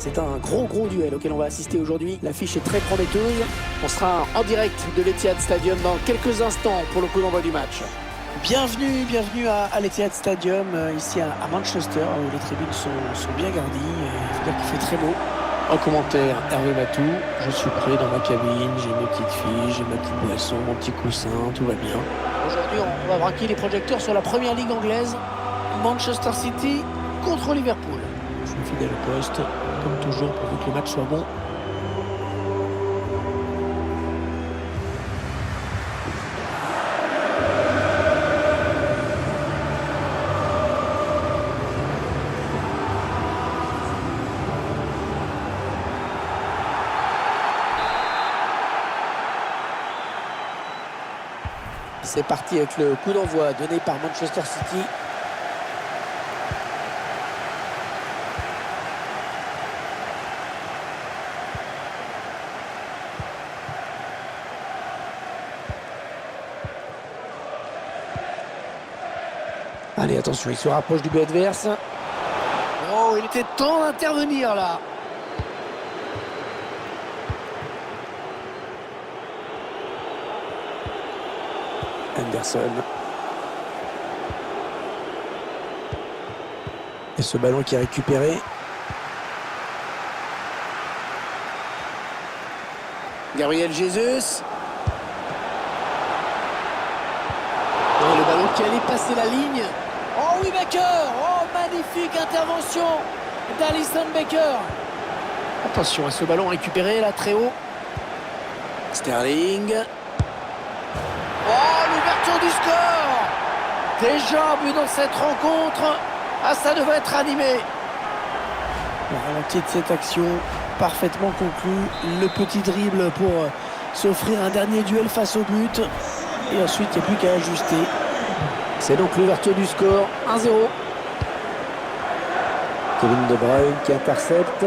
C'est un gros duel auquel on va assister aujourd'hui. L'affiche est très prometteuse. On sera en direct de l'Etihad Stadium dans quelques instants pour le coup d'envoi du match. Bienvenue à l'Etihad Stadium, ici à Manchester, où les tribunes sont bien garnies. Il faut dire qu'il fait très beau. En commentaire, Hervé Matou. Je suis prêt dans ma cabine, j'ai mes petites filles, j'ai ma petite boisson, mon petit coussin, tout va bien. Aujourd'hui, on va braquer les projecteurs sur la première ligue anglaise. Manchester City contre Liverpool. Je suis fidèle au poste, comme toujours, pourvu que le match soit bon. C'est parti avec le coup d'envoi donné par Manchester City. Allez, attention, il se rapproche du but adverse. Oh, il était temps d'intervenir là. Anderson. Et ce ballon qui est récupéré. Gabriel Jesus. Et le ballon qui allait passer la ligne. Oh oui, Baker. Oh, magnifique intervention d'Alisson Becker. Attention à ce ballon récupéré là très haut. Sterling. Oh, l'ouverture du score! Déjà un but dans cette rencontre. Ah, ça devait être animé. Le ralenti de cette action, parfaitement conclu. Le petit dribble pour s'offrir un dernier duel face au but. Et ensuite, il n'y a plus qu'à ajuster. C'est donc l'ouverture du score, 1-0. Kevin De Bruyne qui intercepte.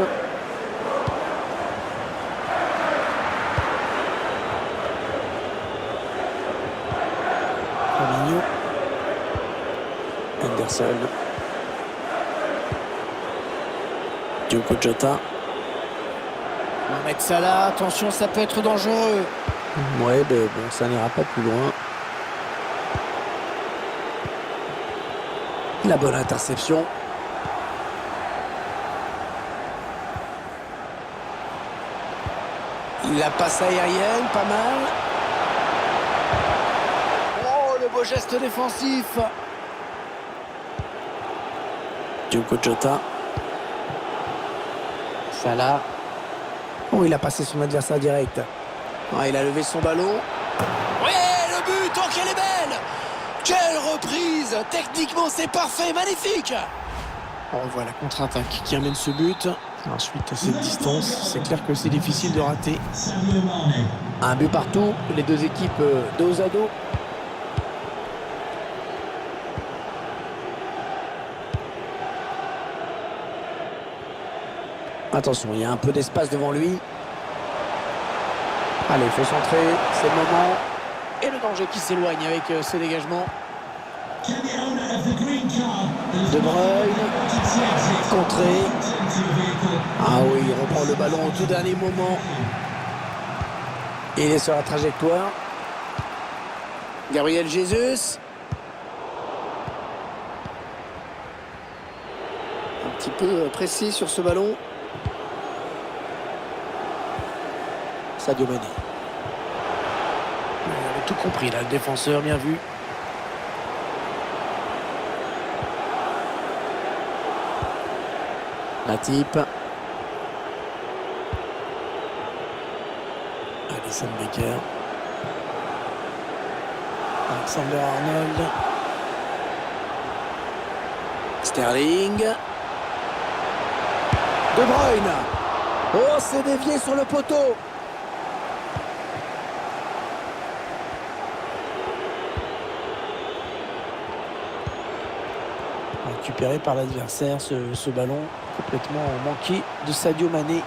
Anderson. Diogo Jota. Mohamed Salah, attention, ça peut être dangereux. Ouais, mais bon, ça n'ira pas plus loin. La bonne interception. La passe aérienne, pas mal. Oh, le beau geste défensif. Diogo Jota. Salah. Oh, il a passé son adversaire direct. Oh, il a levé son ballon. Ouais, le but, oh, qu'elle est belle! Quelle reprise! Techniquement, c'est parfait, magnifique! On voit la contre-attaque qui amène ce but. Ensuite, à cette distance, c'est clair que c'est difficile de rater. Un but partout, les deux équipes dos à dos. Attention, il y a un peu d'espace devant lui. Allez, il faut centrer, c'est le moment. Et le danger qui s'éloigne avec ce dégagement. De Bruyne. Contré. Ah oui, il reprend le ballon au tout dernier moment. Il est sur la trajectoire. Gabriel Jesus. Un petit peu précis sur ce ballon. Sadio Mané. Il avait tout compris là, le défenseur, bien vu. Matip. Alisson Becker. Alexander Arnold. Sterling. De Bruyne. Oh, c'est dévié sur le poteau. Récupéré par l'adversaire, ce ballon complètement manqué de Sadio Mané.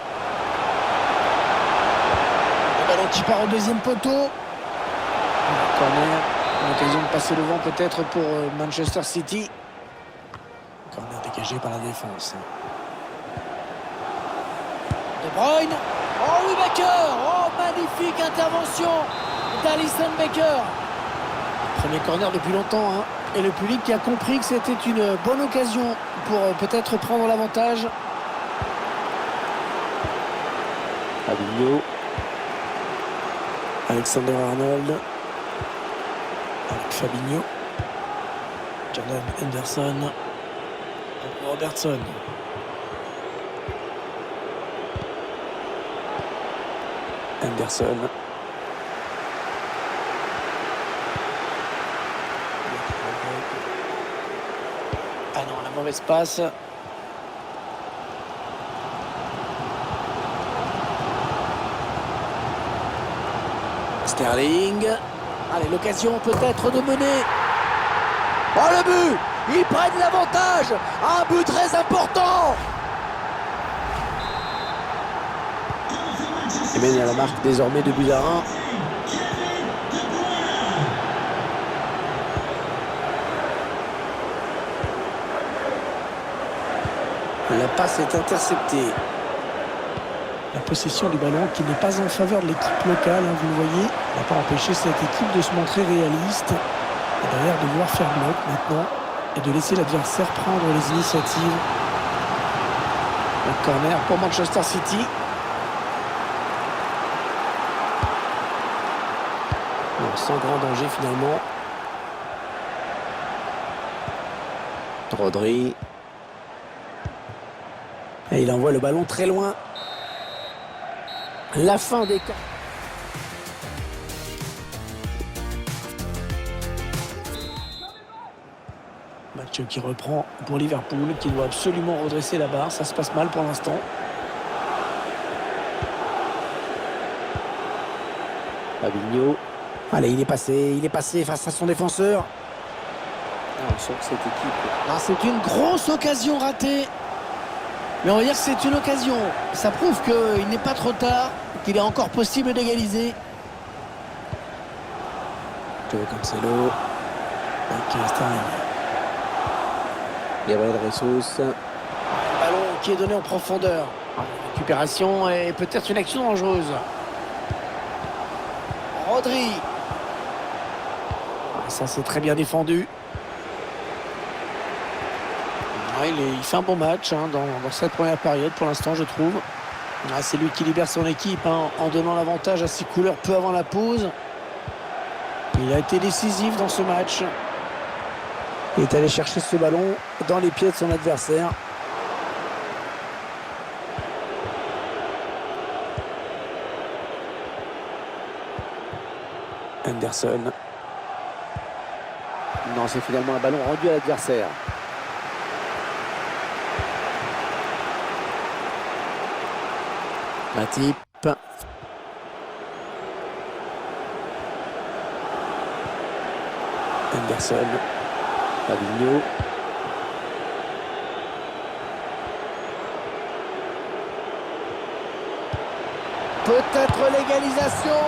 Le ballon qui part au deuxième poteau. Corner, une occasion de passer devant peut-être pour Manchester City. Corner dégagé par la défense. De Bruyne. Oh oui, Baker. Oh, magnifique intervention d'Alisson Becker. Premier corner depuis longtemps, hein. Et le public qui a compris que c'était une bonne occasion pour peut-être prendre l'avantage. Fabinho. Alexander-Arnold. Avec Fabinho. Jordan Henderson. Robertson. Henderson. Ah non, la mauvaise passe. Sterling. Allez, l'occasion peut-être de mener. Oh, le but! Ils prennent l'avantage. Un but très important. Et mène à la marque désormais de but à 1. La passe est interceptée. La possession du ballon qui n'est pas en faveur de l'équipe locale, hein, vous le voyez, n'a pas empêché cette équipe de se montrer réaliste. Et derrière de vouloir faire bloc maintenant et de laisser l'adversaire prendre les initiatives. Le corner pour Manchester City. Non, sans grand danger finalement. Rodri. Et il envoie le ballon très loin. La fin des camps. Match qui reprend pour Liverpool, qui doit absolument redresser la barre. Ça se passe mal pour l'instant. Fabinho. Allez, il est passé face à son défenseur. On sent que cette équipe... C'est une grosse occasion ratée. Mais on va dire que c'est une occasion. Ça prouve qu'il n'est pas trop tard, qu'il est encore possible d'égaliser. Joao Cancelo. Avec Sterling. Gabriel Jesus. Le ballon qui est donné en profondeur. Récupération et peut-être une action dangereuse. Rodri. Ça, c'est très bien défendu. Il fait un bon match hein, dans cette première période pour l'instant, je trouve. C'est lui qui libère son équipe hein, en donnant l'avantage à ses couleurs peu avant la pause. Il a été décisif dans ce match. Il est allé chercher ce ballon dans les pieds de son adversaire. Henderson. Non, c'est finalement un ballon rendu à l'adversaire. Matip. Henderson. Fabinho. Peut-être l'égalisation.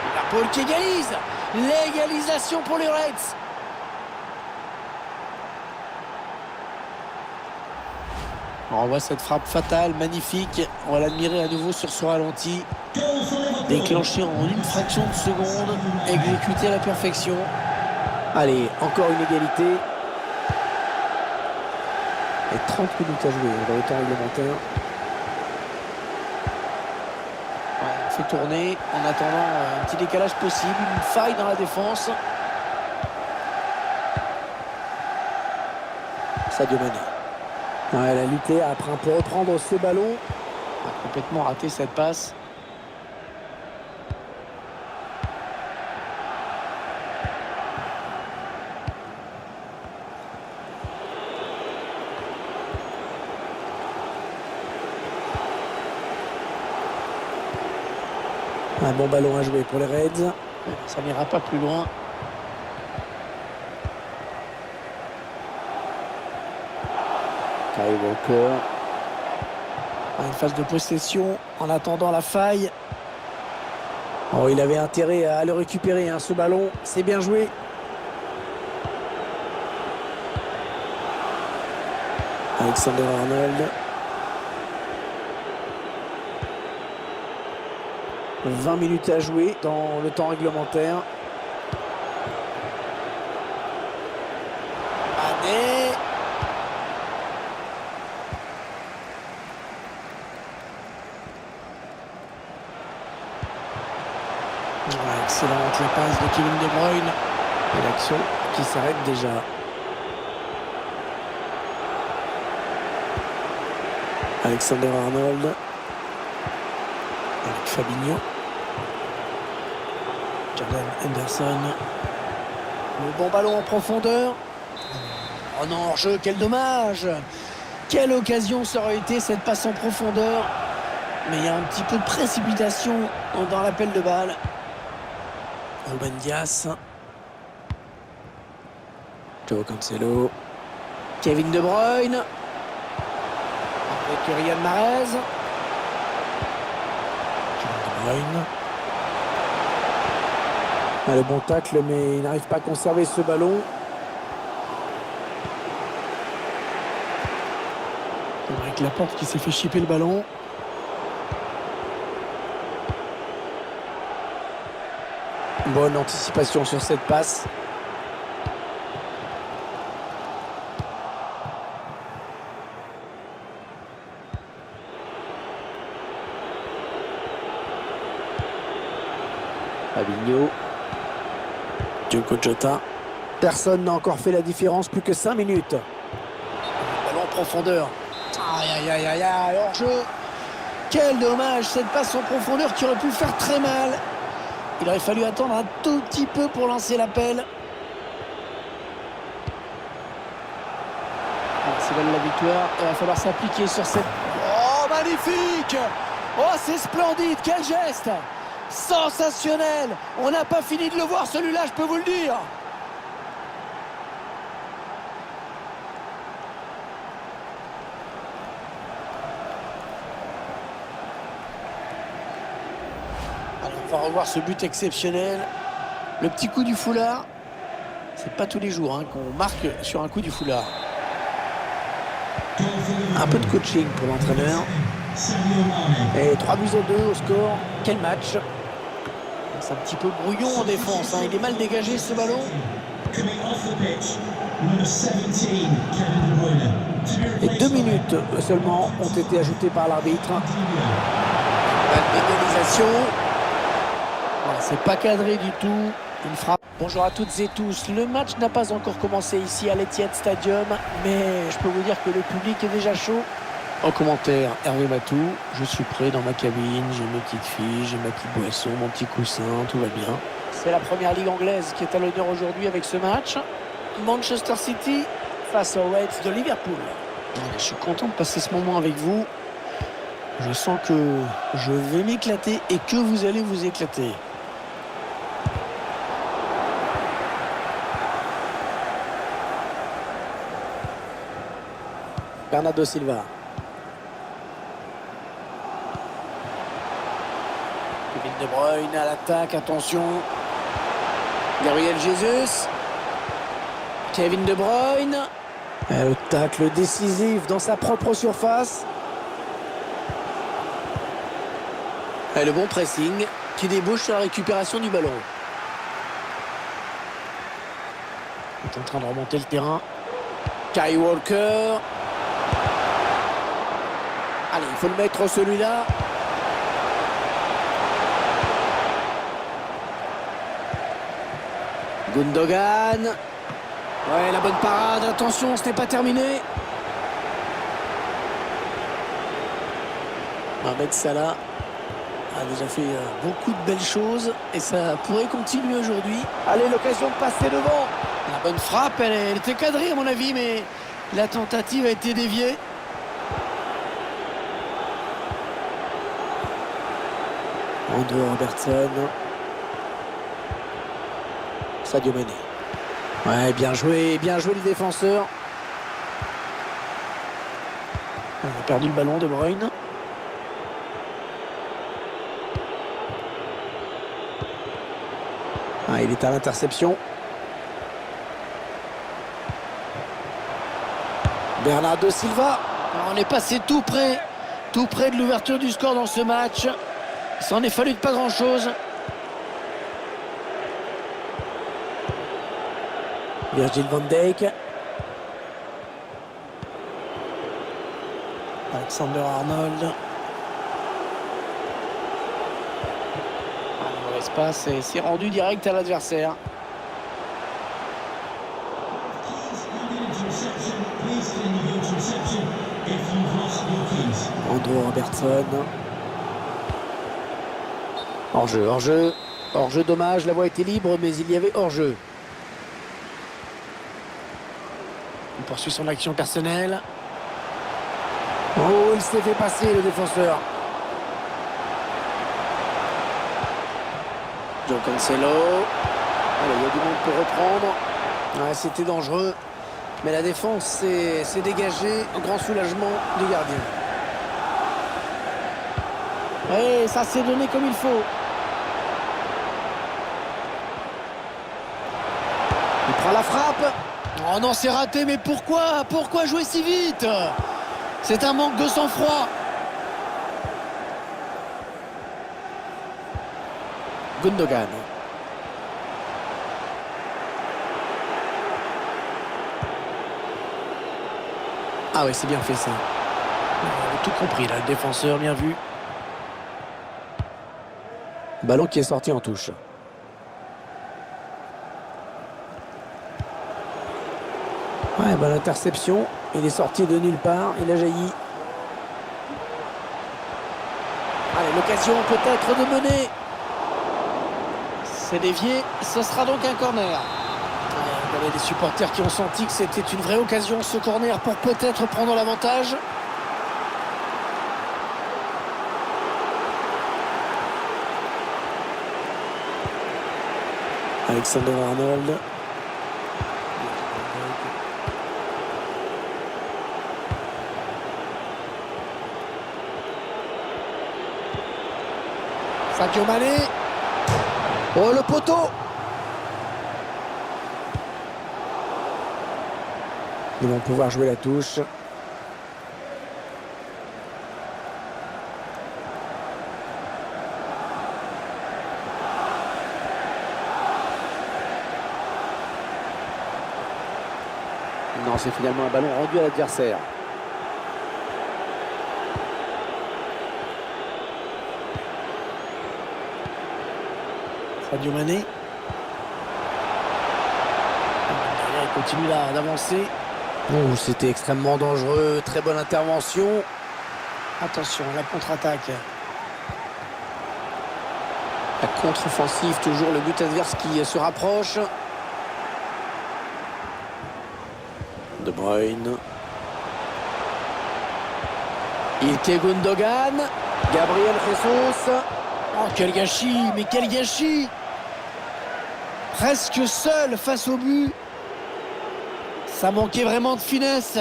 Liverpool qui égalise. L'égalisation pour les Reds. On voit cette frappe fatale, magnifique. On va l'admirer à nouveau sur ce ralenti. Déclenché en une fraction de seconde. Exécuté à la perfection. Allez, encore une égalité. Et 30 minutes à jouer dans le temps réglementaire. Ouais, on fait tourner en attendant un petit décalage possible. Une faille dans la défense. Sadio Mané. Ouais, elle a lutté après un peu reprendre ce ballon. A complètement raté cette passe. Un bon ballon à jouer pour les Reds. Ça n'ira pas plus loin. Kyle Walker. Une phase de possession en attendant la faille. Oh, il avait intérêt à le récupérer, hein, ce ballon. C'est bien joué. Alexander-Arnold. 20 minutes à jouer dans le temps réglementaire. Mané. Ouais, excellente la passe de Kevin De Bruyne. Et l'action qui s'arrête déjà. Alexander Arnold. Avec Fabinho. Jordan Henderson. Le bon ballon en profondeur. Oh non, hors-jeu, quel dommage! Quelle occasion ça aurait été cette passe en profondeur. Mais il y a un petit peu de précipitation dans l'appel de balle. Ruben Dias. Joao Cancelo. Kevin De Bruyne. Avec Riyad Mahrez. Kevin De Bruyne. Ah, le bon tacle, mais il n'arrive pas à conserver ce ballon. Avec Laporte qui s'est fait chipper le ballon. Bonne anticipation sur cette passe. Fabinho. Diogo Jota. Personne n'a encore fait la différence, plus que 5 minutes. Ballon en profondeur. Aïe, aïe, aïe, aïe, hors-jeu. Quel dommage, cette passe en profondeur qui aurait pu faire très mal. Il aurait fallu attendre un tout petit peu pour lancer l'appel. C'est là la victoire. Il va falloir s'appliquer sur cette... Oh, magnifique! Oh, c'est splendide, quel geste! Sensationnel! On n'a pas fini de le voir celui-là, je peux vous le dire. Alors, on va revoir ce but exceptionnel. Le petit coup du foulard. C'est pas tous les jours qu'on marque sur un coup du foulard. Un peu de coaching pour l'entraîneur. Et 3-2 au score. Quel match! C'est un petit peu brouillon en défense. Il est mal dégagé ce ballon. Et 2 minutes seulement ont été ajoutées par l'arbitre. L'égalisation. C'est pas cadré du tout. Une frappe. Bonjour à toutes et tous. Le match n'a pas encore commencé ici à l'Etihad Stadium, mais je peux vous dire que le public est déjà chaud. En commentaire, Hervé Matou, je suis prêt dans ma cabine, j'ai mes petites filles, j'ai ma petite boisson, mon petit coussin, tout va bien. C'est la première ligue anglaise qui est à l'honneur aujourd'hui avec ce match. Manchester City face aux Reds de Liverpool. Je suis content de passer ce moment avec vous. Je sens que je vais m'éclater et que vous allez vous éclater. Bernardo Silva. Kevin De Bruyne à l'attaque, attention. Gabriel Jesus. Kevin De Bruyne. Et le tacle décisif dans sa propre surface. Et le bon pressing qui débouche sur la récupération du ballon. Il est en train de remonter le terrain. Kyle Walker. Allez, il faut le mettre celui-là. Gundogan. Ouais, la bonne parade. Attention, ce n'est pas terminé. Mohamed Salah a déjà fait beaucoup de belles choses et ça pourrait continuer aujourd'hui. Allez, l'occasion de passer devant. La bonne frappe, elle était cadrée à mon avis, mais la tentative a été déviée. Andrew Robertson. Sadio Mané. Ouais, bien joué le défenseur. On a perdu le ballon, De Bruyne. Il est à l'interception. Bernardo Silva. Alors, on est passé tout près de l'ouverture du score dans ce match. Ça en est fallu de pas grand-chose. Virgil van Dijk. Alexander Arnold. Dans l'espace et c'est rendu direct à l'adversaire. Andrew Robertson. Hors-jeu, hors-jeu. Hors-jeu, dommage, la voie était libre, mais il y avait hors-jeu. Il poursuit son action personnelle. Oh, il s'est fait passer, le défenseur. Joe Cancelo. Allez, il y a du monde pour reprendre. Ouais, c'était dangereux. Mais la défense s'est dégagée. Un grand soulagement du gardien. Oui, ça s'est donné comme il faut. Il prend la frappe. Oh non, c'est raté, mais pourquoi? Pourquoi jouer si vite? C'est un manque de sang-froid. Gundogan. Ah oui, c'est bien fait ça. Il a tout compris là, le défenseur, bien vu. Ballon qui est sorti en touche. Ouais, bonne interception. Il est sorti de nulle part. Il a jailli. Allez, l'occasion peut-être de mener. C'est dévié. Ce sera donc un corner. Il y a des supporters qui ont senti que c'était une vraie occasion, ce corner, pour peut-être prendre l'avantage. Alexander Arnold. Sadio Mané. Oh, le poteau. Ils vont pouvoir jouer la touche. Non, c'est finalement un ballon rendu à l'adversaire. Sadio Mané. Il continue là d'avancer. Oh, c'était extrêmement dangereux. Très bonne intervention. Attention, la contre-attaque. La contre-offensive, toujours le but adverse qui se rapproche. De Bruyne. Ilkay Gundogan. Gabriel Jesus. Oh, quel gâchis, mais quel gâchis! Presque seul face au but. Ça manquait vraiment de finesse.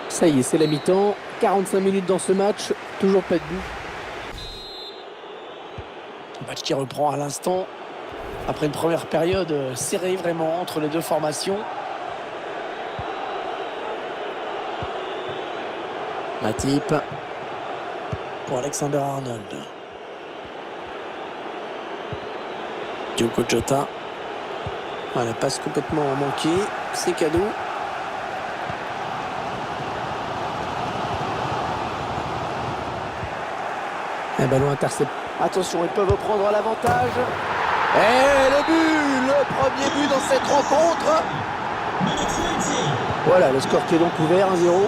Ça y est, c'est la mi-temps. 45 minutes dans ce match. Toujours pas de but. Le match qui reprend à l'instant. Après une première période serrée vraiment entre les deux formations. Matip. Pour Alexander Arnold. Diogo Jota. Voilà, passe complètement manquée. C'est cadeau. Un ballon intercepté. Attention, ils peuvent prendre l'avantage. Et le but! Le premier but dans cette rencontre. Voilà, le score qui est donc ouvert, 1-0.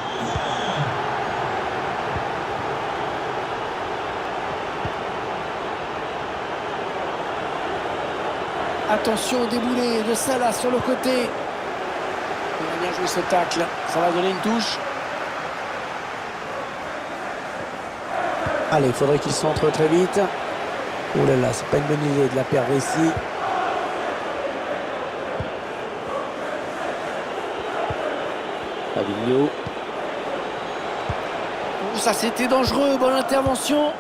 Attention au déboulé de Salah sur le côté. Il a bien joué ce tacle. Ça va donner une touche. Allez, il faudrait qu'il centre très vite. Oh là là, c'est pas une bonne idée de la perdre ici. Fabinho. Oh, ça c'était dangereux, bonne intervention.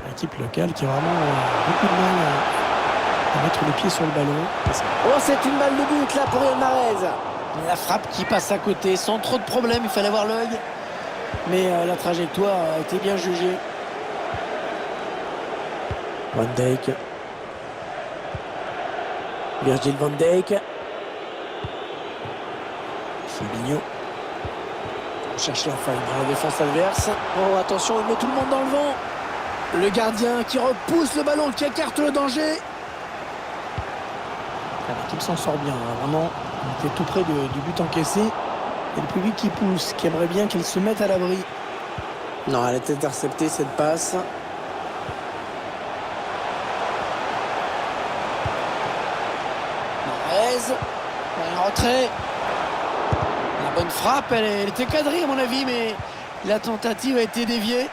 L'équipe locale qui a vraiment beaucoup de mal à mettre le pied sur le ballon. Oh, c'est une balle de but là pour Yann Marez. La frappe qui passe à côté sans trop de problèmes, il fallait avoir l'œil. Mais la trajectoire a été bien jugée. Van Dijk. Virgil van Dijk. Fabinho. On cherche la faille dans la défense adverse. Oh, attention, il met tout le monde dans le vent. Le gardien qui repousse le ballon, qui écarte le danger. L'équipe s'en sort bien, hein. Vraiment, on était tout près du but encaissé. Et le public qui pousse, qui aimerait bien qu'il se mette à l'abri. Non, elle est interceptée cette passe. Mahrez, un retrait. La bonne frappe, elle était cadrée à mon avis, mais la tentative a été déviée.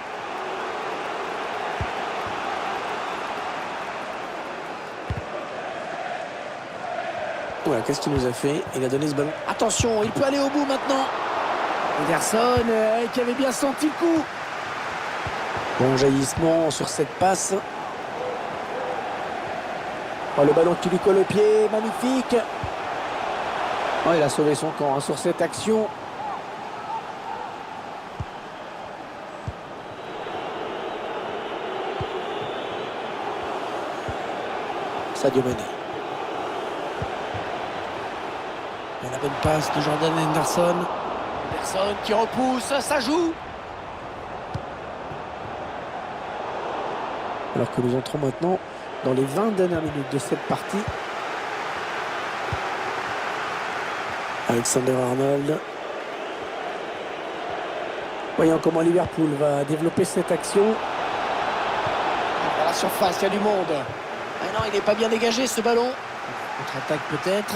Voilà, qu'est-ce qu'il nous a fait? Il a donné ce ballon. Attention, il peut aller au bout maintenant. Ederson qui avait bien senti le coup. Bon jaillissement sur cette passe. Oh, le ballon qui lui colle au pied, magnifique. Oh, il a sauvé son camp, hein, sur cette action. Sadio Mané. Et la bonne passe de Jordan Henderson. Henderson qui repousse, ça joue. Alors que nous entrons maintenant dans les 20 dernières minutes de cette partie. Alexander-Arnold. Voyons comment Liverpool va développer cette action. À la surface, il y a du monde. Ah non, il n'est pas bien dégagé ce ballon. Contre-attaque peut-être.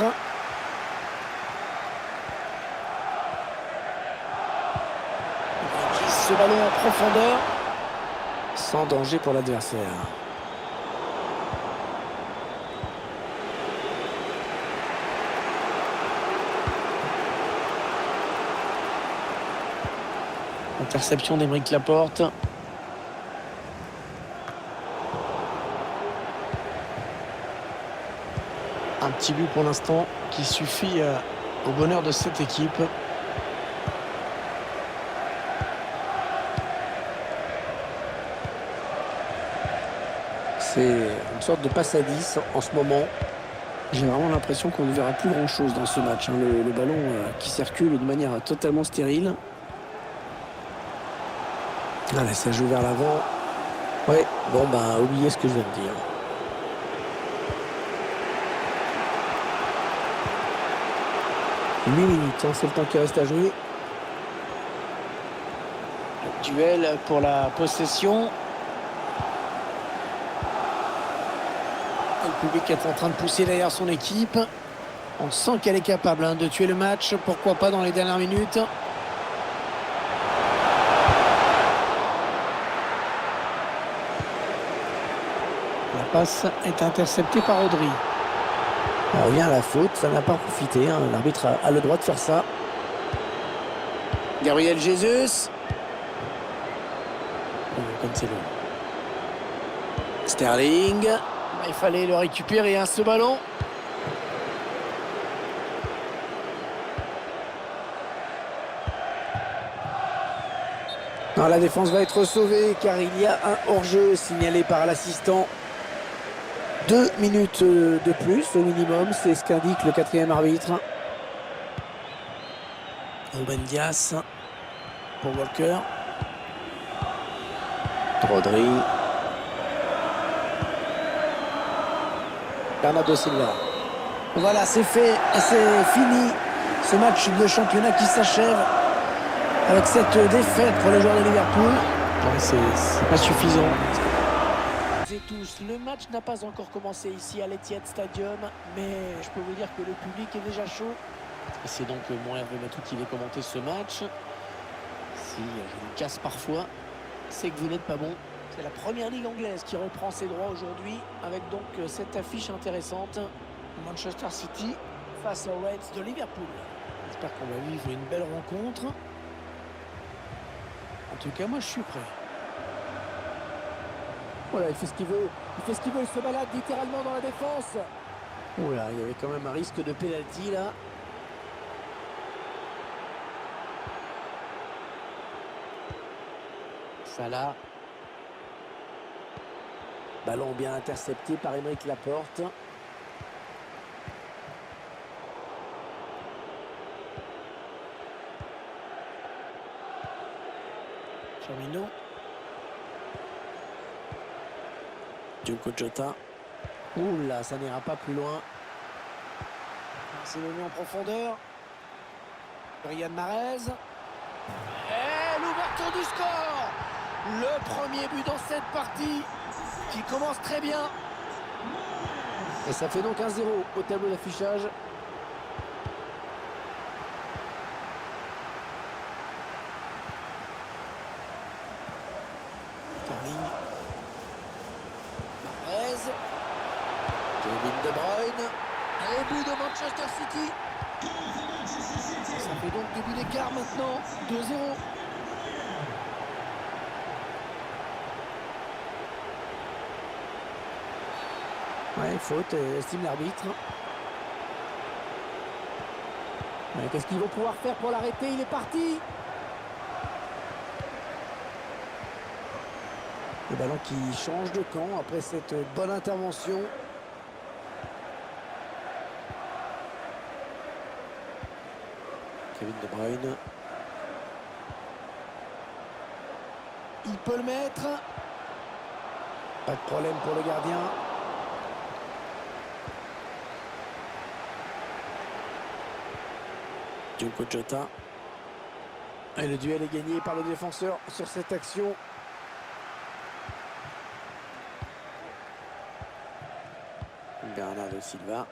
Il glisse ce ballon en profondeur. Sans danger pour l'adversaire. Interception d'Aymeric Laporte. Un petit but pour l'instant qui suffit au bonheur de cette équipe. C'est une sorte de passe à 10 en ce moment. J'ai vraiment l'impression qu'on ne verra plus grand-chose dans ce match, hein. Le ballon qui circule de manière totalement stérile. Allez, ça joue vers l'avant. Ouais, bon, bah, oubliez ce que je viens de dire. « 8 minutes, hein, c'est le temps qui reste à jouer. » Duel pour la possession. Le public est en train de pousser derrière son équipe. On sent qu'elle est capable, hein, de tuer le match. Pourquoi pas dans les dernières minutes. La passe est interceptée par Rodri. On revient à la faute, ça n'a pas profité, hein. L'arbitre a le droit de faire ça. Gabriel Jesus. Cancelo. Sterling. Il fallait le récupérer, hein, ce ballon. Non, la défense va être sauvée car il y a un hors-jeu signalé par l'assistant. 2 minutes de plus au minimum, c'est ce qu'indique le 4e arbitre. Ruben Dias pour Walker. Rodri. Bernardo Silva. Voilà, c'est fait, c'est fini. Ce match de championnat qui s'achève avec cette défaite pour les joueurs de Liverpool. Ouais, c'est pas suffisant. Et tous, le match n'a pas encore commencé ici à l'Etihad Stadium, mais je peux vous dire que le public est déjà chaud. Et c'est donc moi, Hervé Matou, qui vais commenter ce match. Si je vous casse parfois, c'est que vous n'êtes pas bon. C'est la première ligue anglaise qui reprend ses droits aujourd'hui, avec donc cette affiche intéressante. Manchester City face aux Reds de Liverpool. J'espère qu'on va vivre une belle rencontre. En tout cas, moi je suis prêt. Voilà, il fait ce qu'il veut. Il fait ce qu'il veut, il se balade littéralement dans la défense. Oula, il y avait quand même un risque de pénalty là. Salah. Ballon bien intercepté par Aymeric Laporte. Firmino. Diogo Jota. Ouh là, ça n'ira pas plus loin. C'est donné en profondeur. Riyad Mahrez. Et l'ouverture du score. Le premier but dans cette partie qui commence très bien. Et ça fait donc 1-0 au tableau d'affichage. Sterling. Mahrez. Kevin De Bruyne. Et but de Manchester City. Ça fait donc début d'écart maintenant. 2-0. Ouais, faute, estime l'arbitre. Ouais, qu'est-ce qu'ils vont pouvoir faire pour l'arrêter? Il est parti. Le ballon qui change de camp après cette bonne intervention. Kevin De Bruyne. Il peut le mettre. Pas de problème pour le gardien. Diogo Jota. Et le duel est gagné par le défenseur sur cette action. Bernardo Silva.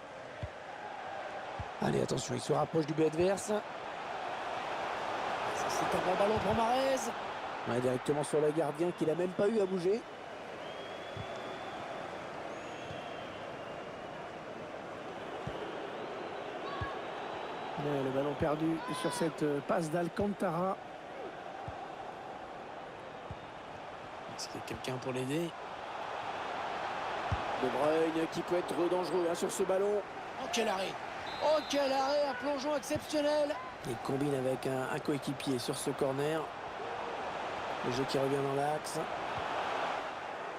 Allez, attention, il se rapproche du but adverse. C'est un bon ballon pour Mahrez. Ouais, directement sur le gardien qui n'a même pas eu à bouger. Le ballon perdu sur cette passe d'Alcantara. Est-ce qu'il y a quelqu'un pour l'aider? De Bruyne qui peut être dangereux sur ce ballon. Oh quel arrêt! Oh quel arrêt! Un plongeon exceptionnel! Il combine avec un coéquipier sur ce corner. Le jeu qui revient dans l'axe.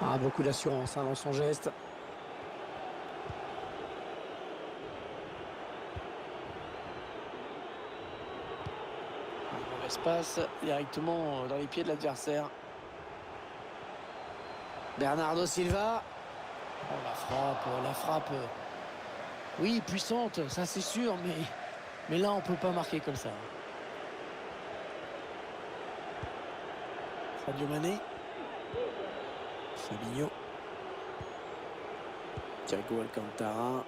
Ah, beaucoup d'assurance dans son geste. Passe directement dans les pieds de l'adversaire. Bernardo Silva. Oh, la frappe. Oui, puissante, ça c'est sûr, mais là on peut pas marquer comme ça. Sadio Mané. Fabinho. Thiago Alcantara.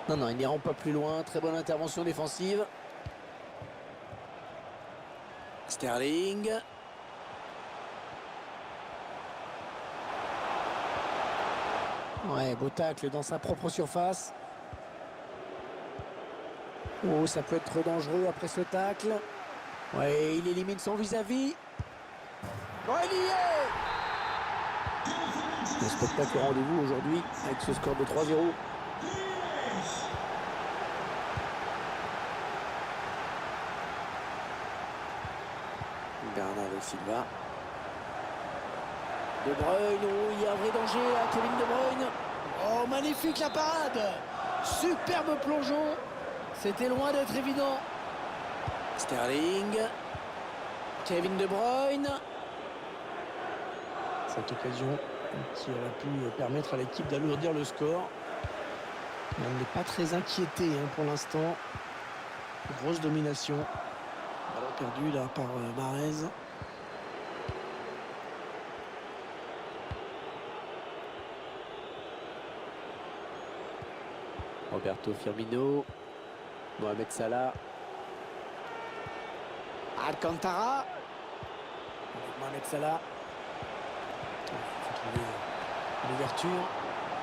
Non, ils n'iront pas plus loin. Très bonne intervention défensive. Sterling. Ouais, beau tacle dans sa propre surface. Oh, ça peut être dangereux après ce tacle. Ouais, il élimine son vis-à-vis. Oh, il y est! Le spectacle au rendez-vous aujourd'hui avec ce score de 3-0. Bernardo Silva. De Bruyne, oh, il y a un vrai danger à Kevin De Bruyne. Oh, magnifique la parade. Superbe plongeon. C'était loin d'être évident. Sterling. Kevin De Bruyne. Cette occasion qui aurait pu permettre à l'équipe d'alourdir le score. Mais on n'est pas très inquiété pour l'instant. Grosse domination. Ballon perdu là par Mahrez. Roberto Firmino. Mohamed Salah. Alcantara. Avec Mohamed Salah. Il faut trouver l'ouverture.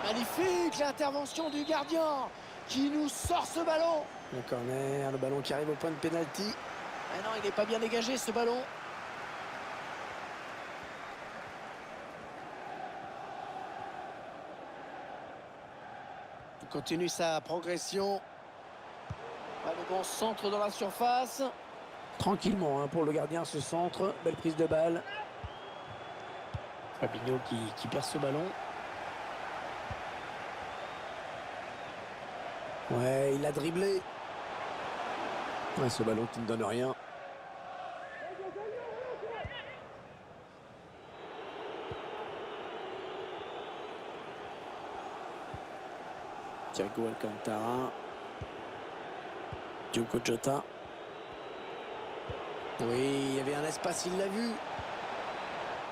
Magnifique l'intervention du gardien qui nous sort ce ballon. Le corner, le ballon qui arrive au point de pénalty. Ah non, il n'est pas bien dégagé ce ballon. Il continue sa progression. Le bon centre dans la surface. Tranquillement pour le gardien, ce centre. Belle prise de balle. Fabinho qui perd ce ballon. Ouais, il a dribblé. Ouais, ce ballon qui ne donne rien. Thiago Alcantara. Diogo Jota. Oui, il y avait un espace, il l'a vu.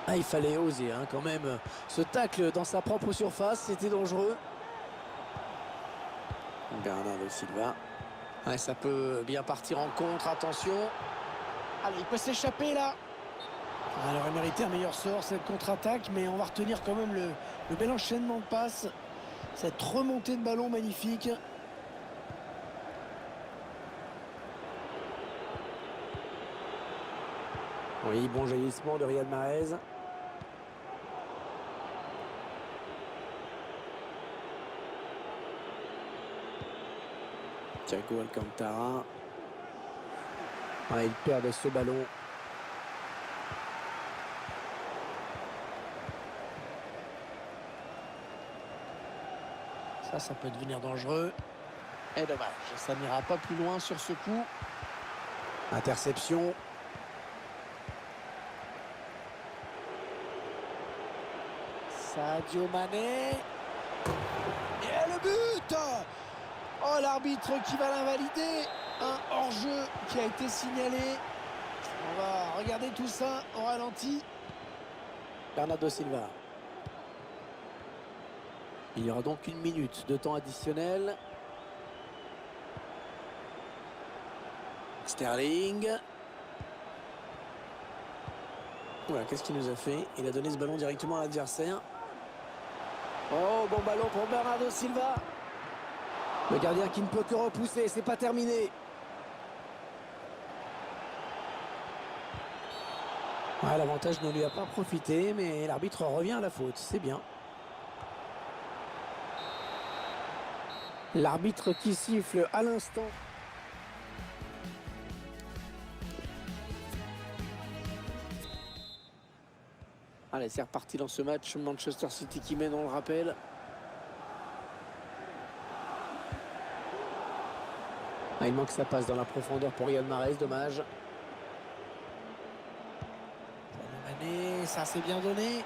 Ah, il fallait oser quand même. Ce tacle dans sa propre surface, c'était dangereux. Bernardo Silva. Ouais, ça peut bien partir en contre, attention. Allez, il peut s'échapper là. Elle aurait mérité un meilleur sort cette contre-attaque, mais on va retenir quand même le bel enchaînement de passes. Cette remontée de ballon magnifique. Oui, bon jaillissement de Riyad Mahrez. Thiago Alcantara. Ouais, il perd ce ballon. Ça peut devenir dangereux. Et dommage, ça n'ira pas plus loin sur ce coup. Interception. Sadio Mané. Et le but! Oh, l'arbitre qui va l'invalider. Un hors-jeu qui a été signalé. On va regarder tout ça au ralenti. Bernardo Silva. Il y aura donc 1 minute de temps additionnel. Sterling. Voilà, qu'est-ce qu'il nous a fait? Il a donné ce ballon directement à l'adversaire. Oh, bon ballon pour Bernardo Silva. Le gardien qui ne peut que repousser, c'est pas terminé. Ouais, l'avantage ne lui a pas profité, mais l'arbitre revient à la faute, c'est bien. L'arbitre qui siffle à l'instant. Allez, c'est reparti dans ce match. Manchester City qui mène, on le rappelle. Ah, il manque sa passe dans la profondeur pour Riyad Mahrez, dommage. Mané, ça c'est bien donné.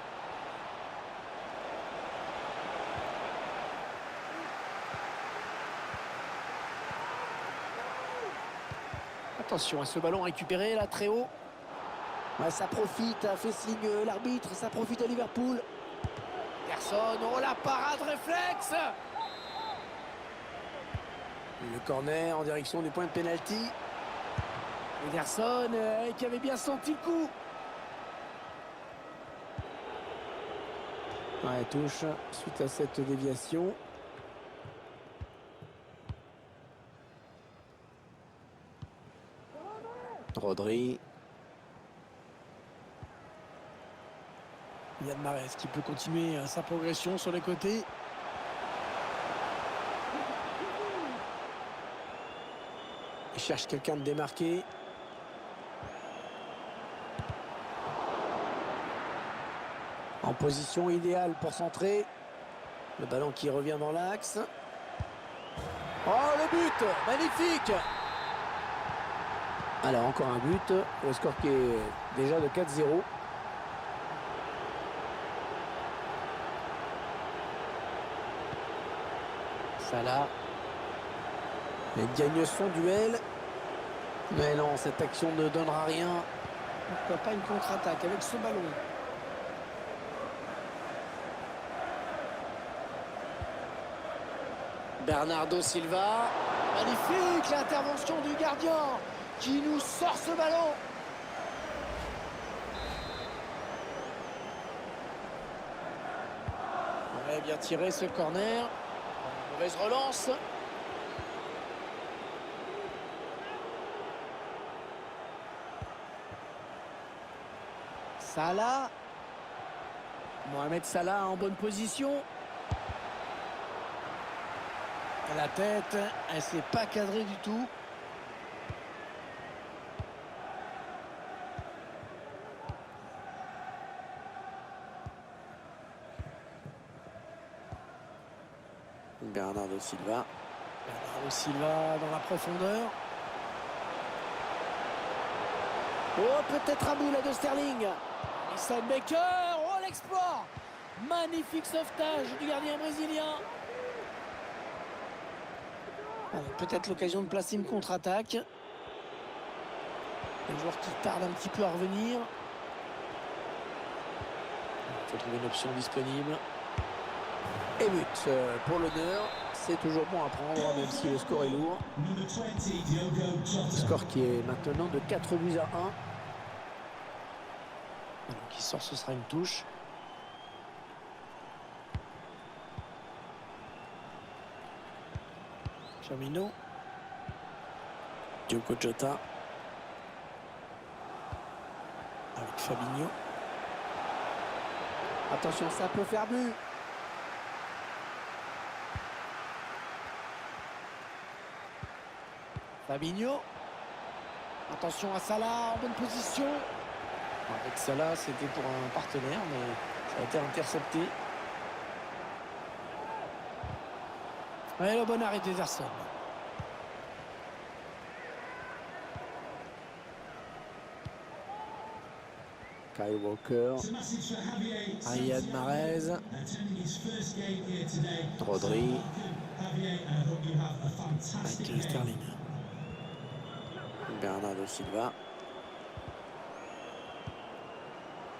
Attention à ce ballon récupéré là très haut. Ouais, ça profite, a fait signe l'arbitre, ça profite à Liverpool. Personne, oh la parade réflexe. Le corner en direction du point de pénalty. Ederson qui avait bien senti le coup. Ouais, touche suite à cette déviation. Rodri. Riyad Mahrez qui peut continuer sa progression sur les côtés. Il cherche quelqu'un de démarqué. En position idéale pour centrer. Le ballon qui revient dans l'axe. Oh, le but! Magnifique! Alors, encore un but. Le score qui est déjà de 4-0. Salah. Il gagne son duel. Mais non, cette action ne donnera rien. Pourquoi pas une contre-attaque avec ce ballon? Bernardo Silva. Magnifique l'intervention du gardien qui nous sort ce ballon. Ouais, bien tiré ce corner. Mauvaise relance. Salah. Mohamed Salah en bonne position. À la tête, elle s'est pas cadrée du tout. Bernardo Silva. Bernardo Silva dans la profondeur. Oh, peut-être un bout là de Sterling. Alisson Becker. Oh, l'exploit. Magnifique sauvetage du gardien brésilien. Peut-être l'occasion de placer une contre-attaque. Les joueurs qui tardent un petit peu à revenir. Il faut trouver une option disponible. Et but pour l'honneur. C'est toujours bon à prendre, même si le score est lourd. Score qui est maintenant de 4 buts à 1. Donc il sort, ce sera une touche. Firmino. Diogo Jota. Avec Fabinho. Attention, ça peut faire but. Fabinho. Attention à Salah en bonne position. Avec Salah, c'était pour un partenaire, mais ça a été intercepté. Et le bon arrêt d'Ederson. Kyle Walker. Riyad Mahrez. Rodri. Avec Sterling. Bernardo Silva.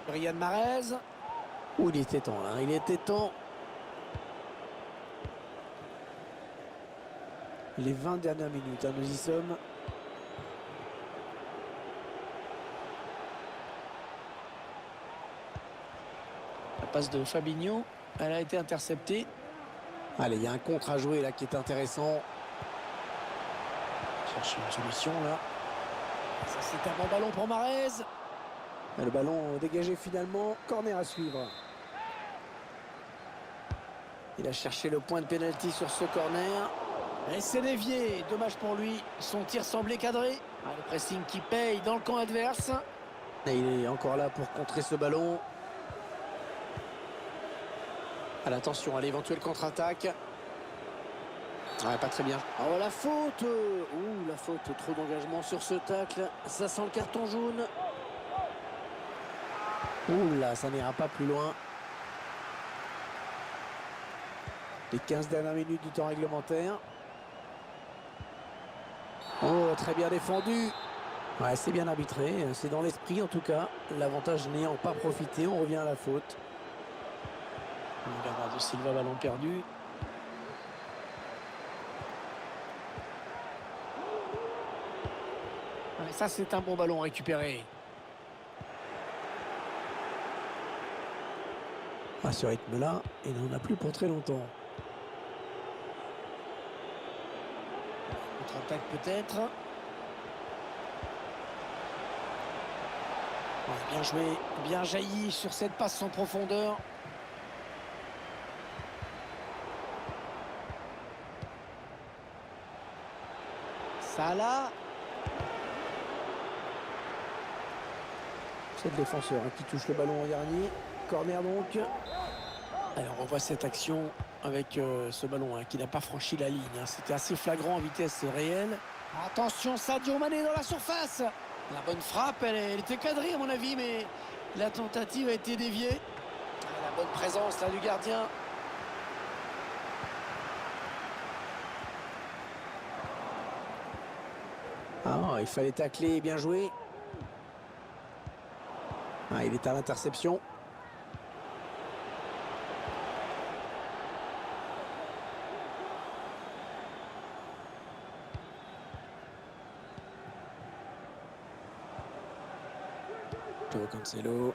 Riyad Mahrez. Ouh, il était temps là, il était temps. Les 20 dernières minutes, hein, nous y sommes. La passe de Fabinho, elle a été interceptée. Allez, il y a un contre à jouer là qui est intéressant. Chercher une solution là. Ça, c'est un bon ballon pour Mahrez. Le ballon dégagé finalement. Corner à suivre. Il a cherché le point de pénalty sur ce corner. Et c'est dévié. Dommage pour lui. Son tir semblait cadré. Le pressing qui paye dans le camp adverse. Et il est encore là pour contrer ce ballon. Attention à l'éventuelle contre-attaque. Ouais, pas très bien. Oh, la faute. Ouh, la faute. Trop d'engagement sur ce tacle. Ça sent le carton jaune. Ouh là, ça n'ira pas plus loin. Les 15 dernières minutes du temps réglementaire. Oh, très bien défendu. Ouais, c'est bien arbitré. C'est dans l'esprit en tout cas. L'avantage n'ayant pas profité, on revient à la faute. Bernardo Silva, ballon perdu. Et ça, c'est un bon ballon récupéré. À ce rythme-là, il n'en a plus pour très longtemps. Contre-attaque peut-être. Bien joué, bien jailli sur cette passe en profondeur. Salah. C'est le défenseur qui touche le ballon en dernier. Corner donc. Alors on voit cette action avec ce ballon qui n'a pas franchi la ligne. C'était assez flagrant en vitesse réelle. Attention, Sadio Mané dans la surface. La bonne frappe, elle était cadrée à mon avis, mais la tentative a été déviée. La bonne présence là du gardien. Ah, il fallait tacler, bien joué. Ah, il est à l'interception. Joao Cancelo.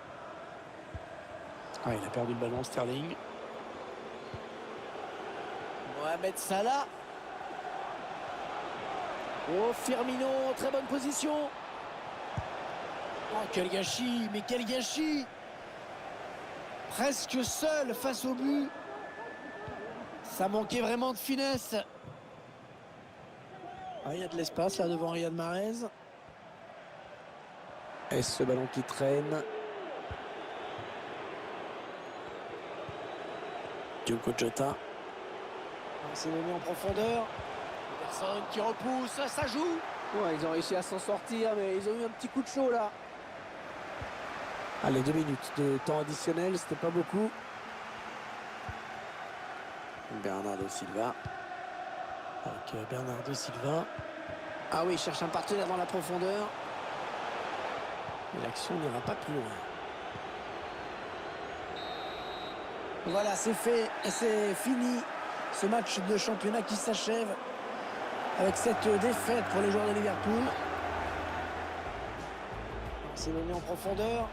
Ah, il a perdu le ballon, Sterling. Mohamed Salah. Oh, Firmino, très bonne position. Oh, quel gâchis, mais quel gâchis. Presque seul face au but. Ça manquait vraiment de finesse. Ah, il y a de l'espace là devant Riyad Mahrez. Et ce ballon qui traîne. Diogo Jota. C'est donné en profondeur. Personne qui repousse, ça joue. Ouais, ils ont réussi à s'en sortir, mais ils ont eu un petit coup de chaud là. Allez, 2 minutes de temps additionnel, c'était pas beaucoup. Bernardo Silva. Avec Bernardo Silva. Ah oui, il cherche un partenaire dans la profondeur. Mais l'action n'ira pas plus loin. Voilà, c'est fait, c'est fini. Ce match de championnat qui s'achève avec cette défaite pour les joueurs de Liverpool. C'est donné en profondeur.